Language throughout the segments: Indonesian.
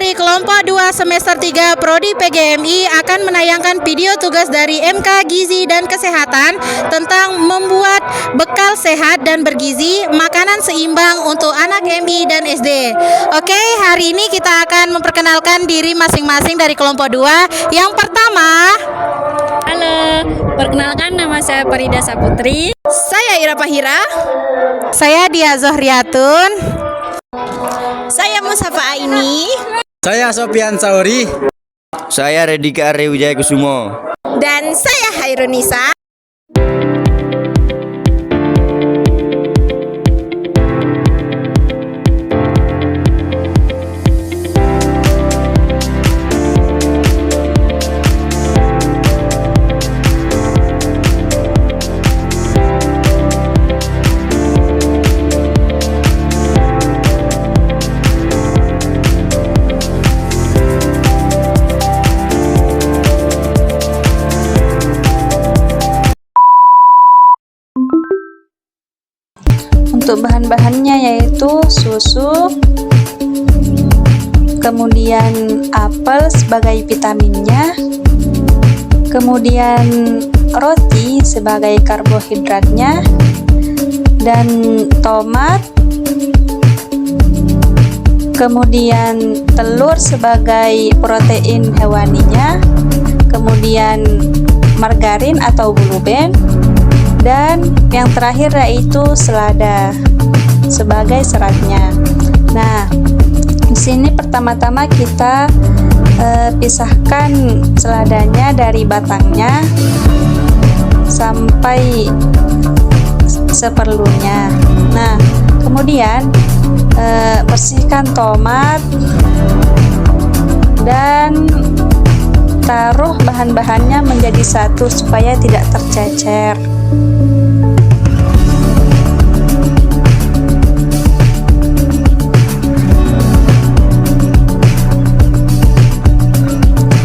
dari kelompok 2 semester 3 Prodi PGMI akan menayangkan video tugas dari MK Gizi dan Kesehatan tentang membuat bekal sehat dan bergizi makanan seimbang untuk anak MI dan SD. Oke, hari ini kita akan memperkenalkan diri masing-masing dari kelompok 2. Yang pertama, halo, perkenalkan nama saya Farida Saputri. saya Ira Pahira. Saya Dia Zohriatun. Saya Musafa Aini. Saya Sofian Sauri. Saya Redika Arya Wijaya Kusumo. Dan saya Hairunisa. Untuk bahan-bahannya yaitu susu, kemudian apel sebagai vitaminnya, kemudian roti sebagai karbohidratnya, dan tomat, kemudian telur sebagai protein hewaninya, kemudian margarin atau buluben, dan yang terakhir yaitu selada sebagai seratnya. Nah, di sini pertama-tama kita pisahkan seladanya dari batangnya sampai seperlunya. Nah, kemudian bersihkan tomat dan taruh bahan-bahannya menjadi satu supaya tidak tercecer.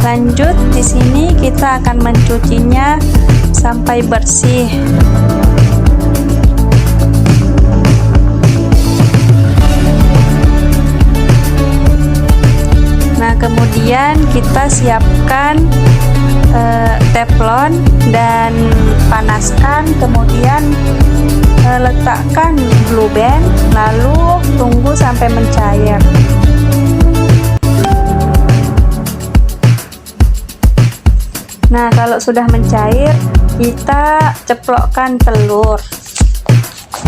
Lanjut, di sini kita akan mencucinya sampai bersih. Nah, kemudian kita siapkan teflon dan panaskan, kemudian letakkan blue band, lalu tunggu sampai mencair. Nah, kalau sudah mencair, kita ceplokkan telur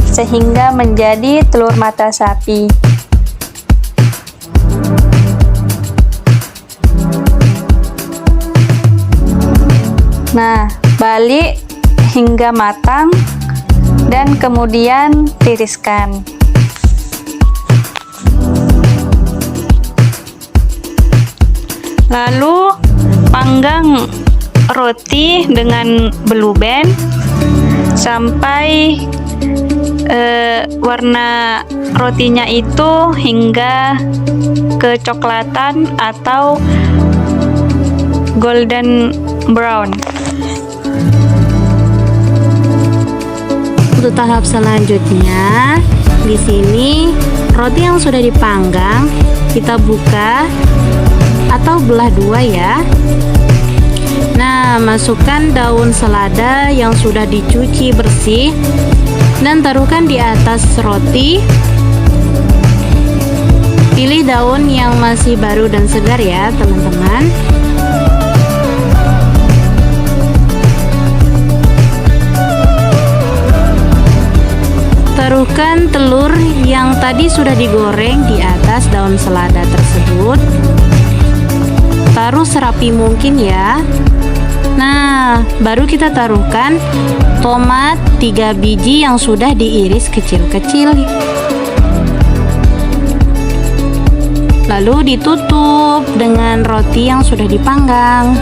sehingga menjadi telur mata sapi. Nah, balik hingga matang dan kemudian tiriskan. Lalu panggang roti dengan blue band sampai warna rotinya itu hingga kecoklatan atau golden brown. Untuk tahap selanjutnya, di sini roti yang sudah dipanggang kita buka atau belah dua ya. Nah, masukkan daun selada yang sudah dicuci bersih dan taruhkan di atas roti. Pilih daun yang masih baru dan segar ya, teman-teman. Taruhkan telur yang tadi sudah digoreng di atas daun selada tersebut. Taruh serapi mungkin ya. Nah, baru kita taruhkan tomat 3 biji yang sudah diiris kecil-kecil. Lalu ditutup dengan roti yang sudah dipanggang.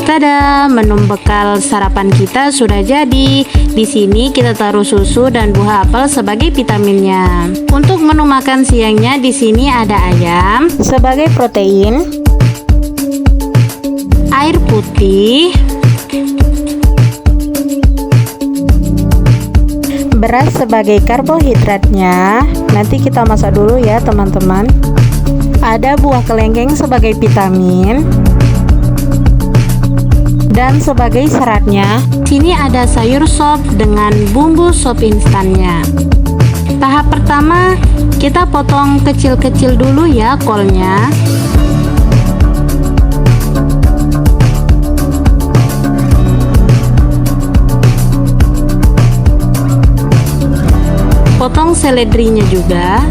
Tada, menu bekal sarapan kita sudah jadi. Di sini kita taruh susu dan buah apel sebagai vitaminnya. Untuk menu makan siangnya di sini ada ayam Sebagai protein, air putih, beras sebagai karbohidratnya. Nanti kita masak dulu ya teman-teman. ada buah kelengkeng sebagai vitamin dan sebagai seratnya. Sini ada sayur sop dengan bumbu sop instannya. Tahap pertama, kita potong kecil-kecil dulu ya kolnya. Potong seledrinya juga.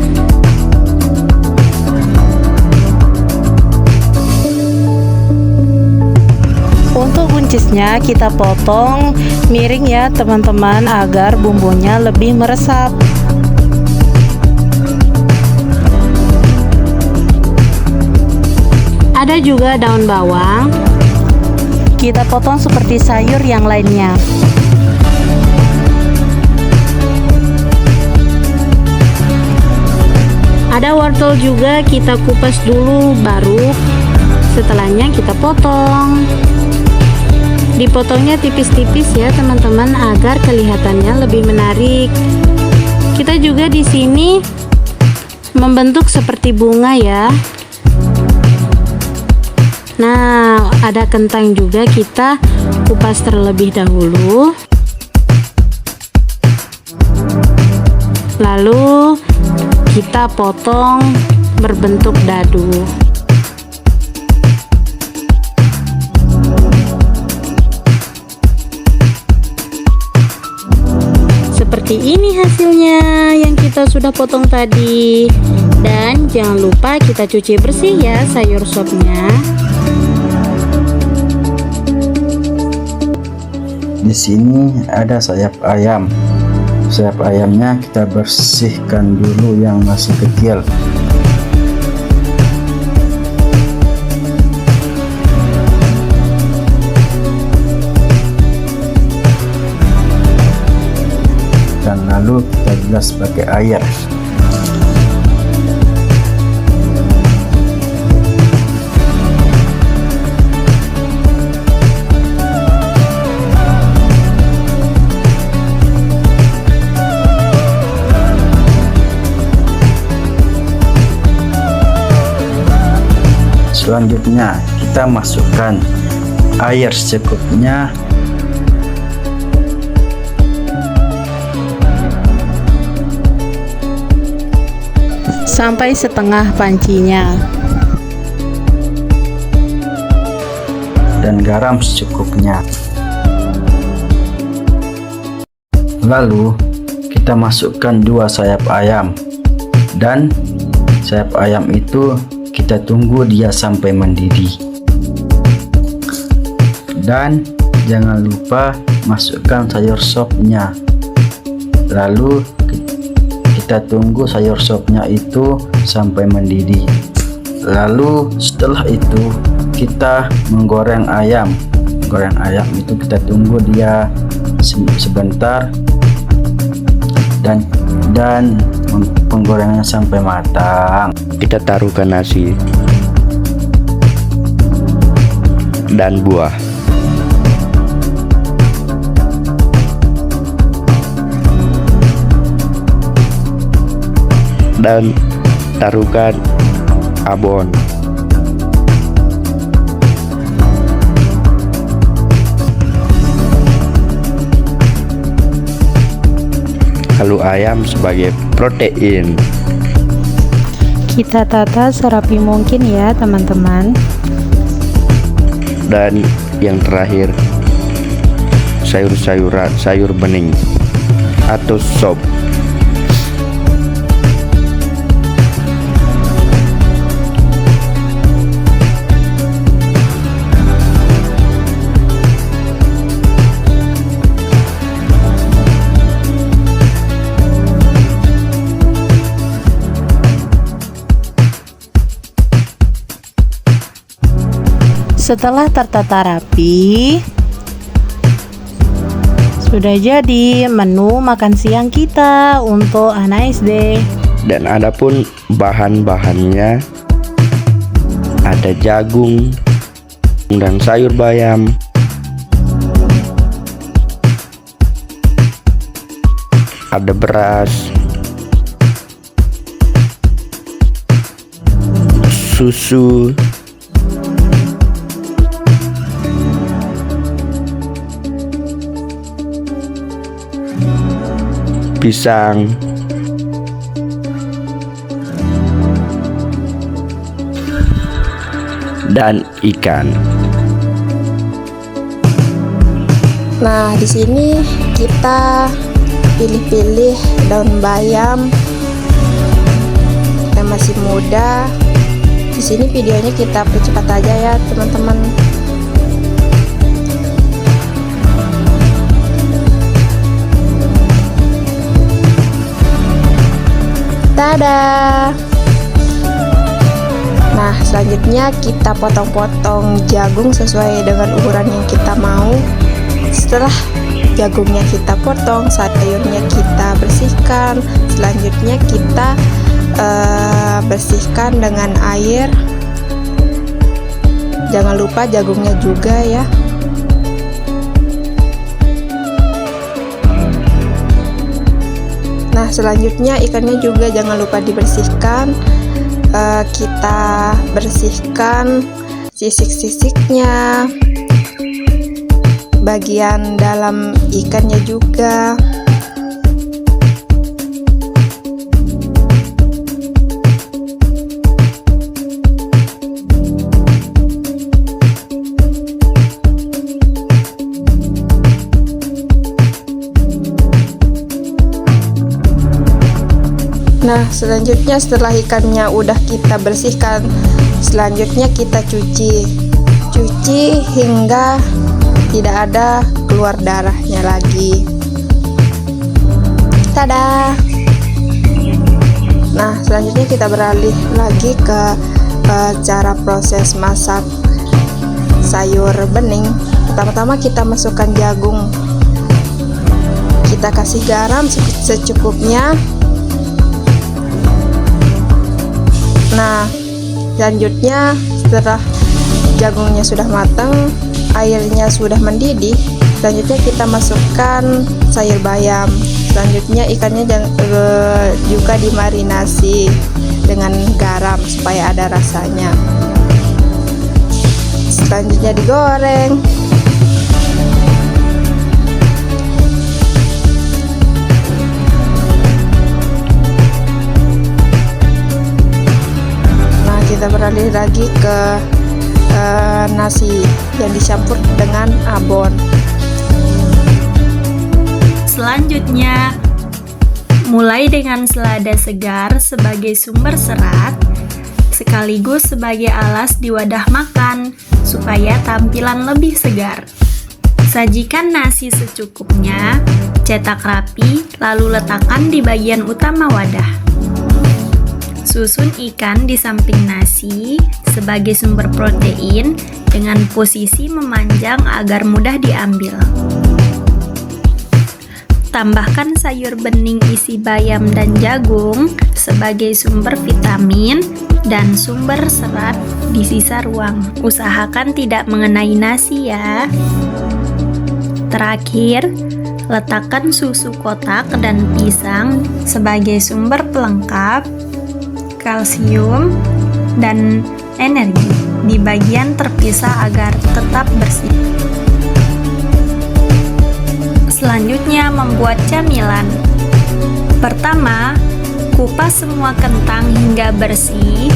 Untuk buncisnya kita potong miring ya teman-teman, agar bumbunya lebih meresap. Ada juga daun bawang. Kita potong seperti sayur yang lainnya. Ada wortel juga, kita kupas dulu, baru setelahnya kita potong. Dipotongnya tipis-tipis ya teman-teman, agar kelihatannya lebih menarik. Kita juga di sini membentuk seperti bunga ya. Nah, ada kentang juga, kita kupas terlebih dahulu. Lalu kita potong berbentuk dadu. Seperti ini hasilnya yang kita sudah potong tadi. Dan jangan lupa kita cuci bersih ya sayur sopnya. Di sini ada sayap ayam. Sayap ayamnya kita bersihkan dulu yang masih kecil. Dan lalu kita bilas pakai air. Selanjutnya kita masukkan air secukupnya. Sampai setengah pancinya. Dan garam secukupnya. Lalu kita masukkan 2 sayap ayam. Dan sayap ayam itu kita tunggu dia sampai mendidih. Dan jangan lupa masukkan sayur sopnya. Lalu kita tunggu sayur sopnya itu sampai mendidih. Lalu setelah itu kita menggoreng ayam. Goreng ayam itu kita tunggu dia sebentar dan penggorengannya sampai matang. Kita taruhkan nasi dan buah. Dan taruhkan abon. Lalu ayam sebagai protein. Kita tata serapi mungkin ya teman-teman. Dan yang terakhir sayur bening atau sop. Setelah tertata rapi, sudah jadi menu makan siang kita untuk anak SD. Dan adapun bahan-bahannya ada jagung dan sayur bayam, ada beras, susu, pisang, dan ikan. Nah, di sini kita pilih-pilih daun bayam yang masih muda. Di sini videonya kita percepat aja ya, teman-teman. Dadah. Nah, selanjutnya kita potong-potong jagung sesuai dengan ukuran yang kita mau. Setelah jagungnya kita potong, sayurnya kita bersihkan. Selanjutnya kita bersihkan dengan air. Jangan lupa jagungnya juga ya. Nah, selanjutnya ikannya juga jangan lupa dibersihkan. Kita bersihkan sisik-sisiknya, bagian dalam ikannya juga. Nah, selanjutnya setelah ikannya udah kita bersihkan, selanjutnya kita cuci hingga tidak ada keluar darahnya lagi. Tada! Nah, selanjutnya kita beralih lagi ke cara proses masak sayur bening. Pertama-tama kita masukkan jagung, kita kasih garam secukupnya. Nah, selanjutnya setelah jagungnya sudah matang, airnya sudah mendidih, selanjutnya kita masukkan sayur bayam. Selanjutnya ikannya juga dimarinasi dengan garam supaya ada rasanya. Selanjutnya digoreng. Kita beralih lagi ke nasi yang dicampur dengan abon. Selanjutnya, mulai dengan selada segar sebagai sumber serat, sekaligus sebagai alas di wadah makan, supaya tampilan lebih segar. Sajikan nasi secukupnya, cetak rapi, lalu letakkan di bagian utama wadah. Susun ikan di samping nasi sebagai sumber protein dengan posisi memanjang agar mudah diambil. Tambahkan sayur bening isi bayam dan jagung sebagai sumber vitamin dan sumber serat di sisa ruang. Usahakan tidak mengenai nasi ya. Terakhir, letakkan susu kotak dan pisang sebagai sumber pelengkap kalsium dan energi di bagian terpisah agar tetap bersih. Selanjutnya, membuat camilan. Pertama, kupas semua kentang hingga bersih,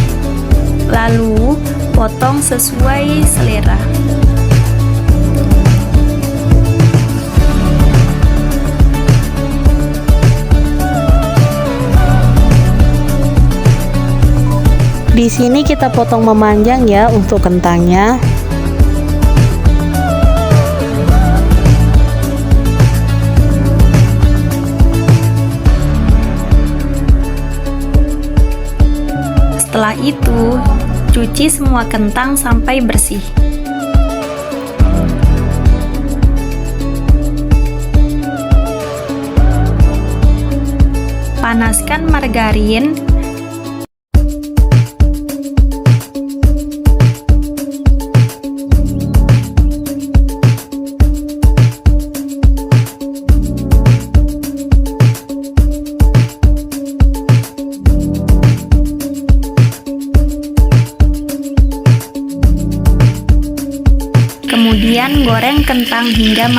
lalu potong sesuai selera. Di sini kita potong memanjang ya untuk kentangnya. Setelah itu, cuci semua kentang sampai bersih. Panaskan margarin.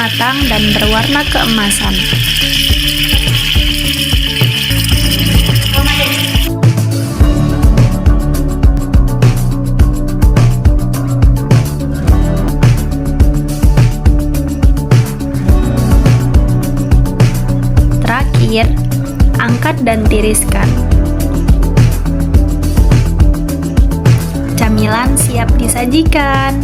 matang dan berwarna keemasan. Terakhir, angkat dan tiriskan. Camilan siap disajikan.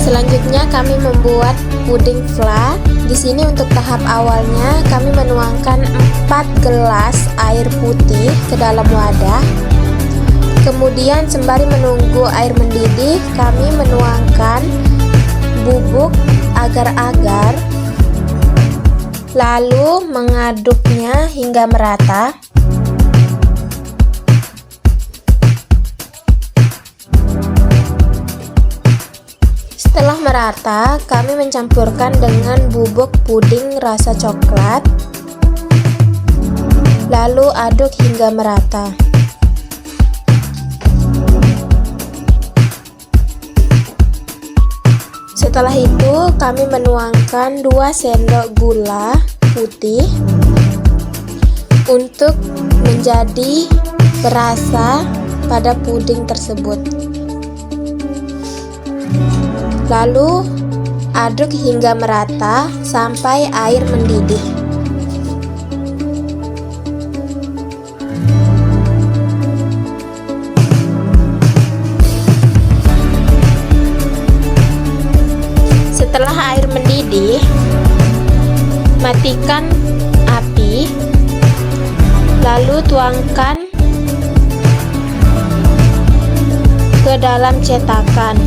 Selanjutnya kami membuat puding fla. Di sini untuk tahap awalnya kami menuangkan 4 gelas air putih ke dalam wadah. Kemudian sembari menunggu air mendidih, kami menuangkan bubuk agar-agar, lalu mengaduknya hingga merata. Setelah merata, kami mencampurkan dengan bubuk puding rasa coklat, lalu aduk hingga merata. Setelah itu, kami menuangkan 2 sendok gula putih untuk menjadi perasa pada puding tersebut. Lalu aduk hingga merata sampai air mendidih. Setelah air mendidih, matikan api, lalu tuangkan ke dalam cetakan.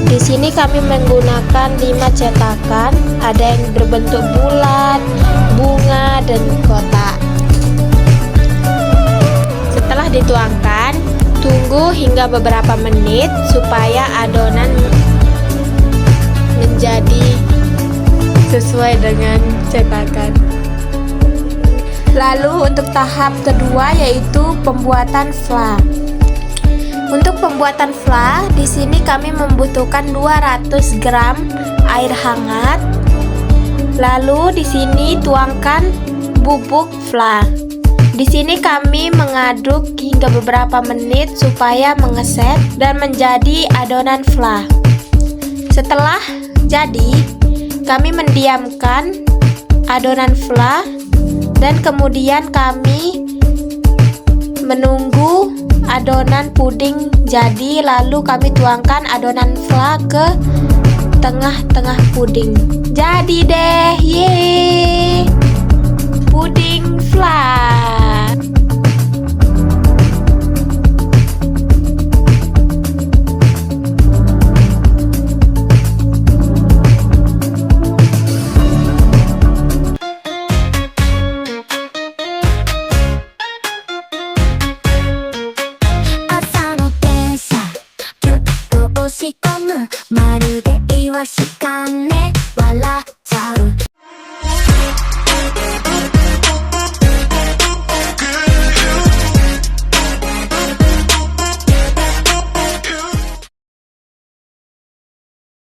Di sini kami menggunakan 5 cetakan, ada yang berbentuk bulat, bunga, dan kotak. Setelah dituangkan, tunggu hingga beberapa menit supaya adonan menjadi sesuai dengan cetakan. Lalu untuk tahap kedua yaitu pembuatan fla. Untuk pembuatan fla, di sini kami membutuhkan 200 gram air hangat. Lalu di sini tuangkan bubuk fla. Di sini kami mengaduk hingga beberapa menit supaya mengeset dan menjadi adonan fla. Setelah jadi, kami mendiamkan adonan fla dan kemudian kami menunggu adonan puding jadi, lalu kami tuangkan adonan fla ke tengah-tengah puding. Jadi deh, yeay!